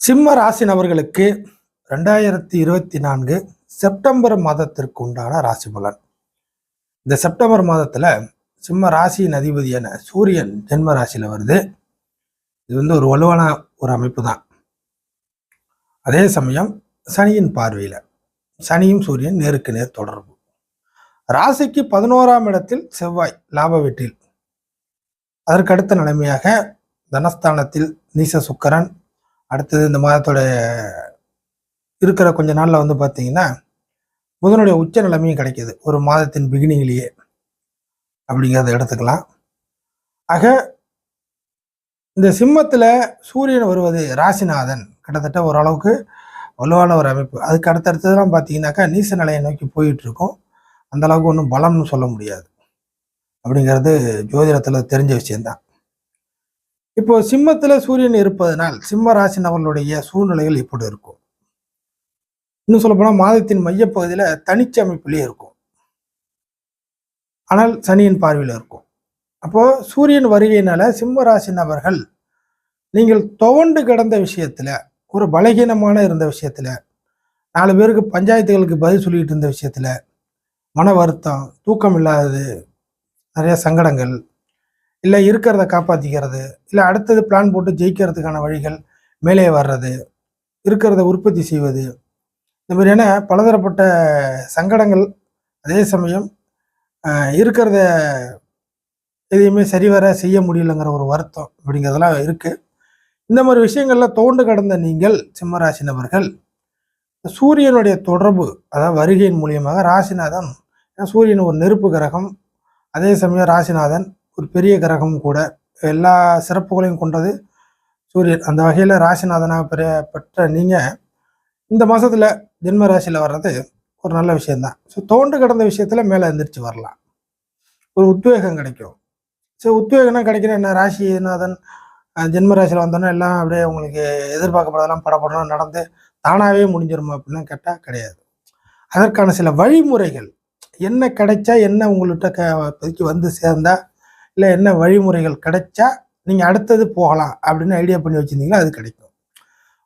சிம்ம ராசி நபர்களுக்கு 2024 செப்டம்பர் மாதத்திற்கு உண்டான ராசி பலன். இந்த செப்டம்பர் மாதத்துல சிம்ம ராசியின் அதிபதியான சூரியன் ஜென்ம ராசியில வருது. இது ஒரு வலுவான ஒரு அமைப்பு தான். அதே சமயம் சனியின் பார்வையில சனியும் சூரியன் நேருக்கு நேர் தொடர்பு. ராசிக்கு 11ஆம் இடத்தில் செவ்வாய் லாப வீட்டில். அதற்கு அடுத்த நிலைமையாக தனஸ்தானத்தில் நீச சுக்கிரன். அடுத்தது இந்த மாதத்தோட இருக்கிற கொஞ்ச நாள்ல பார்த்தீங்கன்னா புதனுடைய உச்ச நிலைமையும் கிடைக்கிது ஒரு மாதத்தின் பிகினிங்லேயே அப்படிங்கிறத எடுத்துக்கலாம். ஆக இந்த சிம்மத்துல சூரியன் வருவது ராசிநாதன் கிட்டத்தட்ட ஓரளவுக்கு வலுவான ஒரு அமைப்பு. அதுக்கு அடுத்தடுத்ததெல்லாம் பார்த்தீங்கன்னாக்கா நீச நிலையை நோக்கி போயிட்டு இருக்கும். அந்த அளவுக்கு ஒன்றும் பலம்னு சொல்ல முடியாது அப்படிங்கிறது ஜோதிடத்துல தெரிஞ்ச விஷயம்தான். இப்போ சிம்மத்துல சூரியன் இருப்பதனால் சிம்ம ராசி நபர்களுடைய சூழ்நிலைகள் இப்படி இருக்கும். இன்னும் சொல்ல போனா மாதத்தின் மையப்பகுதியில தனிச்ச அமைப்பிலே இருக்கும். ஆனால் சனியின் பார்வையில் இருக்கும். அப்போ சூரியன் வருகையினால சிம்ம ராசி நபர்கள் நீங்கள் துவண்டு கிடந்த விஷயத்துல, ஒரு பலகீனமான இருந்த விஷயத்துல, 4 பேருக்கு பஞ்சாயத்துகளுக்கு பதில் சொல்லிட்டு இருந்த விஷயத்துல, மன வருத்தம், தூக்கம் இல்லாதது, நிறைய சங்கடங்கள், இல்லை இருக்கிறத காப்பாற்றிக்கிறது, இல்லை அடுத்தது பிளான் போட்டு ஜெயிக்கிறதுக்கான வழிகள், மேலே வர்றது, இருக்கிறத உற்பத்தி செய்வது, இந்த மாதிரியான பலதரப்பட்ட சங்கடங்கள். அதே சமயம் இருக்கிறத எதையுமே சரிவர செய்ய முடியலைங்கிற ஒரு வருத்தம் அப்படிங்கிறதெல்லாம் இருக்கு. இந்த மாதிரி விஷயங்கள்ல தோண்டு கடந்த நீங்கள் சிம்மராசி நபர்கள் சூரியனுடைய தொடர்பு, அதாவது வருகையின் மூலியமாக ராசிநாதன், சூரியன் ஒரு நெருப்பு கிரகம், அதே சமயம் ராசிநாதன் ஒரு பெரிய கிரகம் கூட, எல்லா சிறப்புகளையும் கொண்டது சூரியன். அந்த வகையில் ராசிநாதனாக பெற்ற நீங்கள் இந்த மாதத்தில் ஜென்ம ராசியில் வர்றது ஒரு நல்ல விஷயம்தான். ஸோ தோண்டு கிடந்த விஷயத்தில் மேலே எந்திரிச்சு வரலாம், ஒரு உத்வேகம் கிடைக்கும். ஸோ உத்வேகம்னா கிடைக்கிற என்ன, ராசிநாதன் ஜென்ம ராசியில் வந்தோன்னா எல்லாம் அப்படியே உங்களுக்கு எதிர்பார்க்கப்படலாம் படப்படலாம் நடந்து தானாகவே முடிஞ்சிருமா அப்படின்னா கேட்டால் கிடையாது. அதற்கான சில வழிமுறைகள் என்ன கிடைச்சா, என்ன உங்கள்கிட்ட வந்து சேர்ந்தா, இல்லை என்ன வழிமுறைகள் கிடைச்சா நீங்கள் அடுத்தது போகலாம் அப்படின்னு ஐடியா பண்ணி வச்சுருந்தீங்கன்னா அது கிடைக்கும்.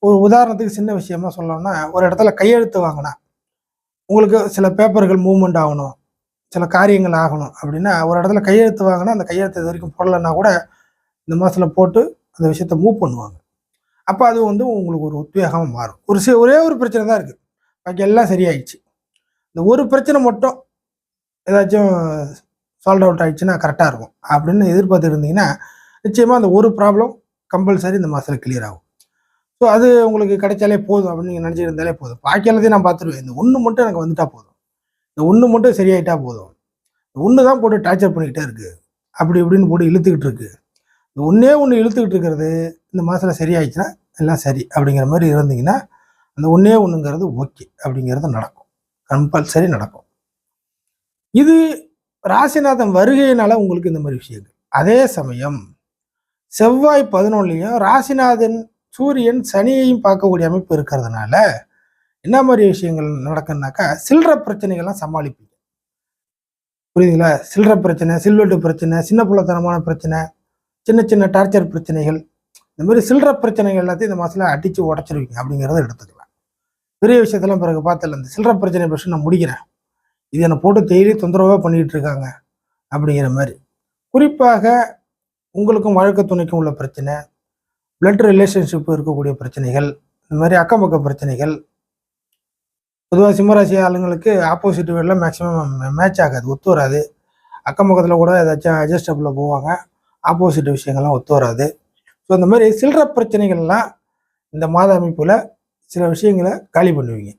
ஒரு உதாரணத்துக்கு சின்ன விஷயமா சொல்லணும்னா, ஒரு இடத்துல கையெழுத்து வாங்கினா உங்களுக்கு சில பேப்பர்கள் மூவ்மெண்ட் ஆகணும், சில காரியங்கள் ஆகணும் அப்படின்னா, ஒரு இடத்துல கையெழுத்து வாங்கினா அந்த கையெழுத்து இது வரைக்கும் போடலைன்னா கூட இந்த மாதத்தில் போட்டு அந்த விஷயத்த மூவ் பண்ணுவாங்க. அப்போ அது உங்களுக்கு ஒரு உத்வேகமாக மாறும். ஒரே ஒரு பிரச்சனை தான் இருக்குது, பாக்கி எல்லாம் சரியாயிடுச்சு. இந்த ஒரு பிரச்சனை மட்டும் ஏதாச்சும் சால்வ் அவுட் ஆகிடுச்சுன்னா கரெக்டாக இருக்கும் அப்படின்னு எதிர்பார்த்து இருந்தீங்கன்னா நிச்சயமாக அந்த ஒரு ப்ராப்ளம் கம்பல்சரி இந்த மாதத்தில் கிளியர் ஆகும். ஸோ அது உங்களுக்கு கிடைச்சாலே போதும் அப்படின்னு நீங்கள் நினச்சிருந்தாலே போதும். பாக்கி எல்லாத்தையும் நான் பார்த்துருவேன், இந்த ஒன்று மட்டும் எனக்கு வந்துட்டா போதும், இந்த ஒன்று மட்டும் சரியாயிட்டா போதும், இந்த ஒன்று தான் போட்டு டார்ச்சர் பண்ணிக்கிட்டே இருக்குது, அப்படி இப்படின்னு போட்டு இழுத்துக்கிட்டு இருக்கு. இந்த ஒன்று இழுத்துக்கிட்டு இருக்கிறது இந்த மாதத்தில் சரியாயிடுச்சுன்னா எல்லாம் சரி அப்படிங்கிற மாதிரி இருந்தீங்கன்னா அந்த ஒன்றுங்கிறது ஓகே அப்படிங்கிறது நடக்கும், கம்பல்சரி நடக்கும். இது ராசிநாதன் வருகையினால உங்களுக்கு இந்த மாதிரி விஷயங்கள். அதே சமயம் செவ்வாய் 11லையும் ராசிநாதன் சூரியன் சனியையும் பார்க்கக்கூடிய அமைப்பு இருக்கிறதுனால என்ன மாதிரி விஷயங்கள் நடக்குன்னாக்கா, சில்லற பிரச்சனைகள்லாம் சமாளிப்பீங்க. புரியுதுங்களா? சில்லற பிரச்சனை, சில்வெட்டு பிரச்சனை, சின்ன புள்ளத்தனமான பிரச்சனை, சின்ன சின்ன டார்ச்சர் பிரச்சனைகள், இந்த மாதிரி சில்லற பிரச்சனைகள் எல்லாத்தையும் இந்த மாதத்தில் அடித்து உடச்சிருவீங்க அப்படிங்கிறத எடுத்துக்கலாம். பெரிய விஷயத்தெல்லாம் பிறகு பார்த்தல, இந்த சில்லற பிரச்சனை பற்றி நான் முடிக்கிறேன், இது என்னை போட்டு டெய்லி தொந்தரவாக பண்ணிகிட்டு இருக்காங்க அப்படிங்கிற மாதிரி. குறிப்பாக உங்களுக்கும் வழக்கு துணைக்கும் உள்ள பிரச்சனை, பிளட் ரிலேஷன்ஷிப் இருக்கக்கூடிய பிரச்சனைகள், இந்த மாதிரி அக்கம் பக்க பிரச்சனைகள். பொதுவாக சிம்மராசி ஆளுங்களுக்கு ஆப்போசிட் வேர்லாம் மேக்ஸிமம் மேட்ச் ஆகாது, ஒத்து வராது. அக்கம் பக்கத்தில் கூட ஏதாச்சும் அட்ஜஸ்டபிளில் போவாங்க, ஆப்போசிட் விஷயங்கள்லாம் ஒத்து வராது. ஸோ இந்த மாதிரி சில்லற பிரச்சனைகள்லாம் இந்த மாத அமைப்பில் சில விஷயங்களை காலி பண்ணுவீங்க.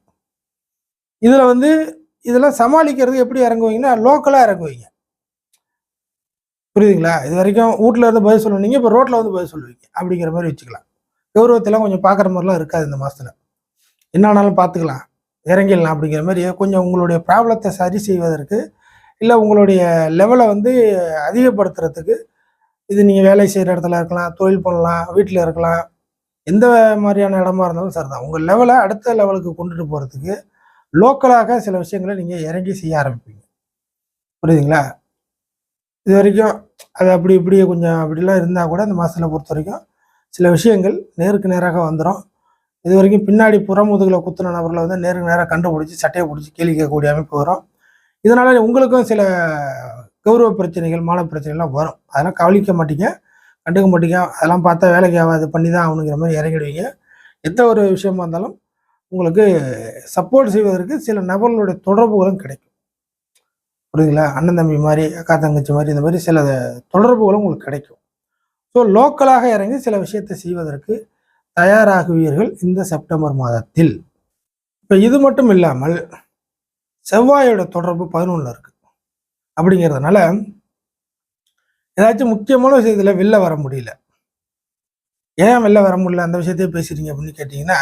இதில் இதெல்லாம் சமாளிக்கிறது எப்படி இறங்குவீங்கன்னா, லோக்கலாக இறங்குவீங்க. புரியுதுங்களா? இது வரைக்கும் வீட்டில் இருந்து பதில் சொல்லுவீங்க, இப்போ ரோட்டில் பதில் சொல்லுவீங்க அப்படிங்கிற மாதிரி வச்சுக்கலாம். கௌரவத்தெல்லாம் கொஞ்சம் பார்க்குற மாதிரிலாம் இருக்காது இந்த மாதத்தில். என்ன ஆனாலும் பார்த்துக்கலாம், இறங்கிடலாம் அப்படிங்கிற மாதிரி கொஞ்சம் உங்களுடைய ப்ராப்ளத்தை சரி செய்வதற்கு, இல்லை உங்களுடைய லெவலை அதிகப்படுத்துறதுக்கு, இது நீங்கள் வேலை செய்கிற இடத்துல இருக்கலாம், தொழில் பண்ணலாம், வீட்டில் இருக்கலாம், எந்த மாதிரியான இடமா இருந்தாலும் சரிதான். உங்கள் லெவலை அடுத்த லெவலுக்கு கொண்டுட்டு போகிறதுக்கு லோக்கலாக சில விஷயங்களை நீங்கள் இறங்கி செய்ய ஆரம்பிப்பீங்க. புரியுதுங்களா? இது வரைக்கும் அது அப்படி இப்படி கொஞ்சம் அப்படிலாம் இருந்தால் கூட இந்த மாதத்தில் பொறுத்த வரைக்கும் சில விஷயங்கள் நேருக்கு நேராக வந்துடும். இது வரைக்கும் பின்னாடி புறமுதுகில் குத்துன நபர்களை வந்து நேருக்கு நேராக கண்டுபிடிச்சி சட்டையை பிடிச்சி கேள்வி கேட்கக்கூடிய அமைப்பு வரும். இதனால் உங்களுக்கும் சில கௌரவ பிரச்சனைகள், மான பிரச்சனைகள்லாம் வரும். அதெல்லாம் கவனிக்க மாட்டீங்க, கண்டுக்க மாட்டீங்க. அதெல்லாம் பார்த்தா வேலைக்கு ஆகாது, பண்ணி தான் ஆகணுங்கிற மாதிரி இறங்கிடுவீங்க. எந்த ஒரு விஷயமா இருந்தாலும் உங்களுக்கு சப்போர்ட் செய்வதற்கு சில நபர்களுடைய தொடர்புகளும் கிடைக்கும். புரியுதுங்களா? அண்ணன் தம்பி மாதிரி, அக்கா தங்கச்சி மாதிரி, இந்த மாதிரி சில தொடர்புகளும் உங்களுக்கு கிடைக்கும். ஸோ லோக்கலாக இறங்கி சில விஷயத்தை செய்வதற்கு தயாராகுவீர்கள் இந்த செப்டம்பர் மாதத்தில். இப்போ இது மட்டும் இல்லாமல் செவ்வாயோட தொடர்பு 11 இருக்கு. அப்படிங்கிறதுனால ஏதாச்சும் முக்கியமான விஷயத்தில் வெளில வர முடியல. ஏன் வெளில வர முடியல, அந்த விஷயத்தையே பேசுறீங்க அப்படின்னு கேட்டிங்கன்னா,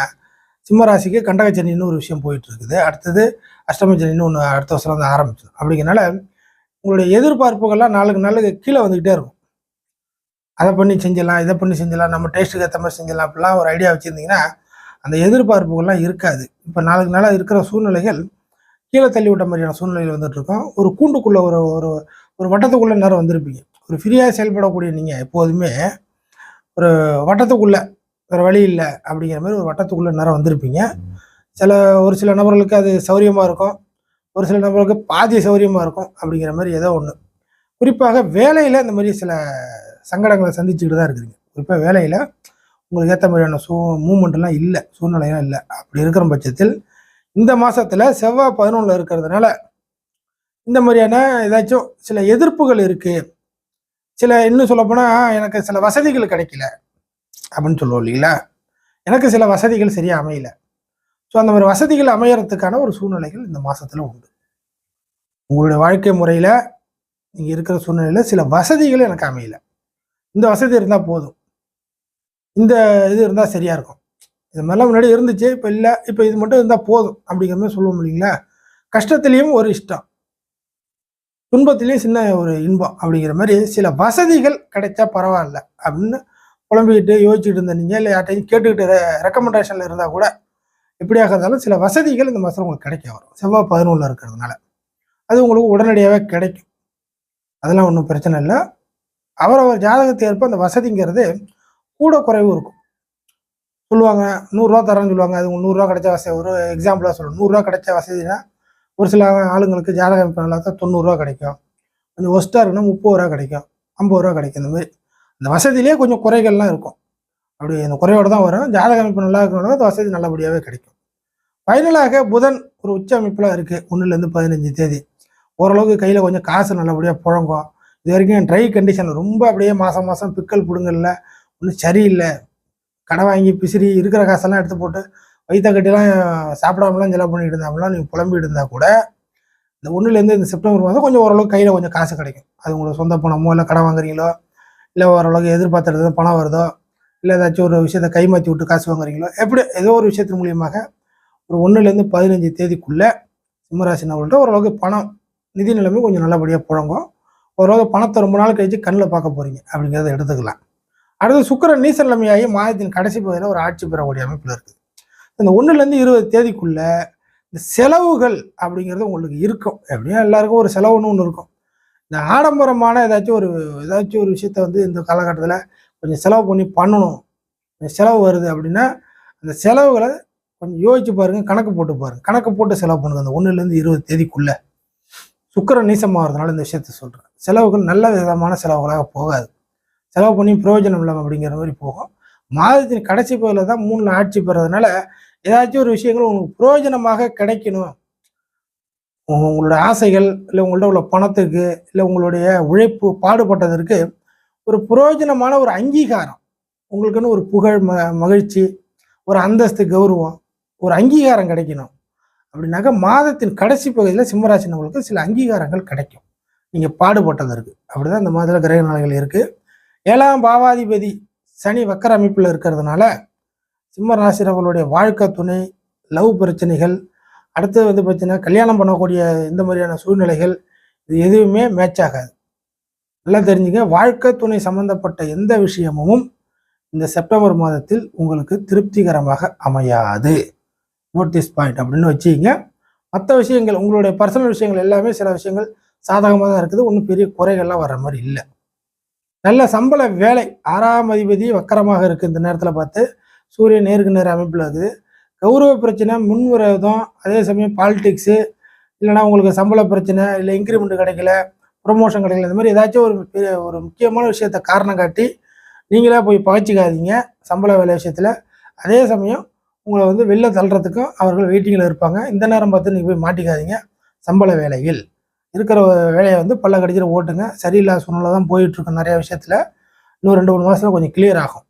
சிம்மராசிக்கு கண்டகச்சனின்னு ஒரு விஷயம் போயிட்டு இருக்குது. அடுத்தது அஷ்டமச்சனின்னு ஒன்று அடுத்த வருஷம் வந்து ஆரம்பிச்சிடும். அப்படிங்கிறனால உங்களுடைய எதிர்பார்ப்புகள்லாம் நாளுக்கு நாளுக்கு கீழே வந்துக்கிட்டே இருக்கும். அதை பண்ணி செஞ்சிடலாம், இதை பண்ணி செஞ்சிடலாம், நம்ம டேஸ்ட்டுக்கு ஏற்ற மாதிரி செஞ்சிடலாம், அப்படிலாம் ஒரு ஐடியா வச்சுருந்தீங்கன்னா அந்த எதிர்பார்ப்புகள்லாம் இருக்காது. இப்போ நாளுக்கு நாளாக இருக்கிற சூழ்நிலைகள் கீழே தள்ளி விட்ட மாதிரியான சூழ்நிலையில் வந்துட்டு இருக்கோம். ஒரு கூண்டுக்குள்ளே ஒரு ஒரு ஒரு வட்டத்துக்குள்ளே நேரம் வந்திருப்பீங்க. ஒரு ஃப்ரீயாக செயல்படக்கூடிய நீங்கள் எப்போதுமே ஒரு வட்டத்துக்குள்ளே வேறு வழி இல்லை அப்படிங்கிற மாதிரி ஒரு வட்டத்துக்குள்ளே நேரம் வந்திருப்பீங்க. ஒரு சில நபர்களுக்கு அது சௌரியமாக இருக்கும், ஒரு சில நபர்களுக்கு பாதி சௌரியமாக இருக்கும். அப்படிங்கிற மாதிரி ஏதோ ஒன்று. குறிப்பாக வேலையில் இந்த மாதிரி சில சங்கடங்களை சந்திச்சுக்கிட்டு தான் இருக்கிறீங்க. குறிப்பாக வேலையில் உங்களுக்கு ஏற்ற மாதிரியான மூமெண்ட்லாம் இல்லை, சூழ்நிலையெல்லாம் இல்லை. அப்படி இருக்கிற பட்சத்தில் இந்த மாதத்தில் செவ்வாய் 11 இருக்கிறதுனால இந்த மாதிரியான ஏதாச்சும் சில எதிர்ப்புகள் இருக்குது. இன்னும் சொல்லப்போனால் எனக்கு சில வசதிகள் கிடைக்கல அப்படின்னு சொல்லுவோம் இல்லைங்களா? எனக்கு சில வசதிகள் சரியாக அமையல. ஸோ அந்த மாதிரி வசதிகள் அமையறதுக்கான ஒரு சூழ்நிலைகள் இந்த மாதத்தில் உண்டு. உங்களுடைய வாழ்க்கை முறையில் நீங்கள் இருக்கிற சூழ்நிலையில் சில வசதிகள் எனக்கு அமையல, இந்த வசதி இருந்தால் போதும், இந்த இது இருந்தால் சரியாக இருக்கும், இது மாதிரிலாம் முன்னாடி இருந்துச்சு, இப்போ இல்லை, இப்போ இது மட்டும் இருந்தால் போதும் அப்படிங்கிற மாதிரி சொல்லுவோம் இல்லைங்களா? கஷ்டத்துலேயும் ஒரு இஷ்டம், துன்பத்திலையும் சின்ன ஒரு இன்பம் அப்படிங்கிற மாதிரி சில வசதிகள் கிடைச்சா பரவாயில்ல அப்படின்னு புலம்பிக்கிட்டு யோசிச்சுட்டு இருந்த நீங்கள், இல்லை யார்ட்டையும் கேட்டுக்கிட்டு ரெக்கமெண்டேஷனில் இருந்தால் கூட எப்படியாக இருந்தாலும் சில வசதிகள் இந்த மாதம் உங்களுக்கு கிடைக்க வரும். செவ்வாய் 11 இருக்கிறதுனால அது உங்களுக்கு உடனடியாகவே கிடைக்கும். அதெல்லாம் ஒன்றும் பிரச்சனை இல்லை. அவரவர் ஜாதகத்தை ஏற்ப அந்த வசதிங்கிறது கூட குறைவு இருக்கும். சொல்லுவாங்க 100 தரேன்னு சொல்லுவாங்க. அது 100 கிடைச்ச வசதி. ஒரு எக்ஸாம்பிளாக சொல்லணும், 100 கிடைச்ச வசதினா ஒரு சில ஆளுங்களுக்கு ஜாதகம் இப்போ நல்லா தான் 90 கிடைக்கும், கொஞ்சம் ஒஸ்ட்டாக இருக்குன்னா 30 கிடைக்கும், 50 கிடைக்கும். இந்த மாதிரி இந்த வசதியிலே கொஞ்சம் குறைகள்லாம் இருக்கும். அப்படி இந்த குறையோடு தான் வரும். ஜாதக அமைப்பு நல்லா இருக்கணும், அந்த வசதி நல்லபடியாகவே கிடைக்கும். ஃபைனலாக புதன் ஒரு உச்ச அமைப்பில் இருக்குது 1லேருந்து 15 தேதி. ஓரளவுக்கு கையில் கொஞ்சம் காசு நல்லபடியாக புழங்கும். இது வரைக்கும் ட்ரை கண்டிஷன் ரொம்ப அப்படியே மாதம் பிக்கல் பிடுங்கல்ல, ஒன்றும் சரியில்லை, கடன் வாங்கி பிசிறி இருக்கிற காசெல்லாம் எடுத்து போட்டு வயிற்ற கட்டிலாம் சாப்பிடாமலாம் செலவு பண்ணிட்டு இருந்தாங்கலாம் நீங்கள் புலம்பிட்டு இருந்தால் கூட இந்த 1லேருந்து இந்த செப்டம்பர் மாதம் கொஞ்சம் ஓரளவுக்கு கையில் கொஞ்சம் காசு கிடைக்கும். அது உங்களுக்கு சொந்த பணமோ இல்லை கடன் வாங்குறீங்களோ, இல்லை ஓரளவுக்கு எதிர்பார்த்துறது பணம் வருதோ, இல்லை ஏதாச்சும் ஒரு விஷயத்தை கைமாற்றி விட்டு காசு வாங்குறீங்களோ, எப்படி ஏதோ ஒரு விஷயத்தின் மூலியமாக ஒரு 1லேருந்து 15 தேதிக்குள்ளே சிம்மராசி நபர்கள்ட்ட ஓரளவுக்கு பணம் நிதி நிலைமை கொஞ்சம் நல்லபடியாக புழங்கும். ஓரளவுக்கு பணத்தை ரொம்ப நாள் கழிச்சு கண்ணில் பார்க்க போகிறீங்க அப்படிங்கிறத எடுத்துக்கலாம். அடுத்து சுக்கிரன் நீச நிலைமையாகி மாதத்தின் கடைசி பகுதியில் ஒரு ஆட்சி பெறக்கூடிய அமைப்பில் இருக்குது. இந்த 1லேருந்து 20 தேதிக்குள்ள இந்த செலவுகள் அப்படிங்கிறது உங்களுக்கு இருக்கும். எப்படியும் எல்லாருக்கும் ஒரு செலவுன்னு ஒன்று இருக்கும். இந்த ஆடம்பரமான ஏதாச்சும் ஒரு விஷயத்த வந்து இந்த காலகட்டத்தில் கொஞ்சம் செலவு பண்ணி பண்ணணும், செலவு வருது அப்படின்னா அந்த செலவுகளை கொஞ்சம் யோசிச்சு பாருங்க, கணக்கு போட்டு பாருங்க, கணக்கு போட்டு செலவு பண்ணுங்க. அந்த 1லேருந்து 20 தேதிக்குள்ள சுக்கிரன் நீசமாகிறதுனால இந்த விஷயத்த சொல்கிறேன். செலவுகள் நல்ல விதமான செலவுகளாக போகாது, செலவு பண்ணி பிரயோஜனம் இல்லாமல் அப்படிங்கிற மாதிரி போகும். மாதத்தின் கடைசி பகுதியில் தான் 3ல் ஆட்சி பெறதுனால ஏதாச்சும் ஒரு விஷயங்கள் உங்களுக்கு பிரயோஜனமாக கிடைக்கணும். உங்களுடைய ஆசைகள், இல்லை உங்கள்ட்ட உள்ள பணத்துக்கு, இல்லை உங்களுடைய உழைப்பு பாடுபட்டதற்கு ஒரு பிரயோஜனமான ஒரு அங்கீகாரம், உங்களுக்குன்னு ஒரு புகழ், மகிழ்ச்சி, ஒரு அந்தஸ்து, கௌரவம், ஒரு அங்கீகாரம் கிடைக்கணும் அப்படின்னாக்க மாதத்தின் கடைசி பகுதியில் சிம்மராசி நபர்களுக்கு சில அங்கீகாரங்கள் கிடைக்கும் நீங்கள் பாடுபட்டதற்கு. அப்படிதான் இந்த மாதத்தில் கிரக நிலைகள் இருக்குது. 7ஆம் பாவாதிபதி சனி வக்கர அமைப்பில் இருக்கிறதுனால சிம்மராசி நபர்களுடைய வாழ்க்கை துணை, லவ் பிரச்சனைகள், அடுத்தது வந்து பார்த்தீங்கன்னா கல்யாணம் பண்ணக்கூடிய இந்த மாதிரியான சூழ்நிலைகள், இது எதுவுமே மேட்ச் ஆகாது. நல்லா தெரிஞ்சுங்க, வாழ்க்கை துணை சம்பந்தப்பட்ட எந்த விஷயமும் இந்த செப்டம்பர் மாதத்தில் உங்களுக்கு திருப்திகரமாக அமையாது. நோட்டீஸ் பாயிண்ட் அப்படின்னு வச்சுக்கிங்க. மற்ற விஷயங்கள், உங்களுடைய பர்சனல் விஷயங்கள் எல்லாமே சில விஷயங்கள் சாதகமாக தான் இருக்குது, ஒன்றும் பெரிய குறைகள்லாம் வர்ற மாதிரி இல்லை. நல்ல சம்பள வேலை, 6ஆம் அதிபதி வக்கரமாக இருக்குது இந்த நேரத்தில் பார்த்து சூரியன் நேருக்கு நேர் அமைப்பில் இருக்குது. கௌரவ பிரச்சனை, முன்விரோதம், அதே சமயம் பாலிடிக்ஸு, இல்லைனா உங்களுக்கு சம்பள பிரச்சனை, இல்லை இன்க்ரிமெண்ட் கிடைக்கல, ப்ரொமோஷன் கிடைக்கல, இந்த மாதிரி ஏதாச்சும் ஒரு முக்கியமான விஷயத்த காரணம் காட்டி நீங்களே போய் பகைச்சிக்காதீங்க சம்பள வேலை விஷயத்தில். அதே சமயம் உங்களை வந்து வெளில தள்ளுறதுக்கும் அவர்கள் வெயிட்டிங்கில் இருப்பாங்க. இந்த நேரம் பார்த்து நீங்கள் போய் மாட்டிக்காதீங்க. சம்பள வேலையில் இருக்கிற வேலையை வந்து பல்ல கடிச்சிட்டு ஓட்டுங்க. சரியில்லாத சூழ்நிலை தான் போயிட்டுருக்கும் நிறைய விஷயத்தில். இன்னும் 2-3 மாதத்தில் கொஞ்சம் கிளியர் ஆகும்.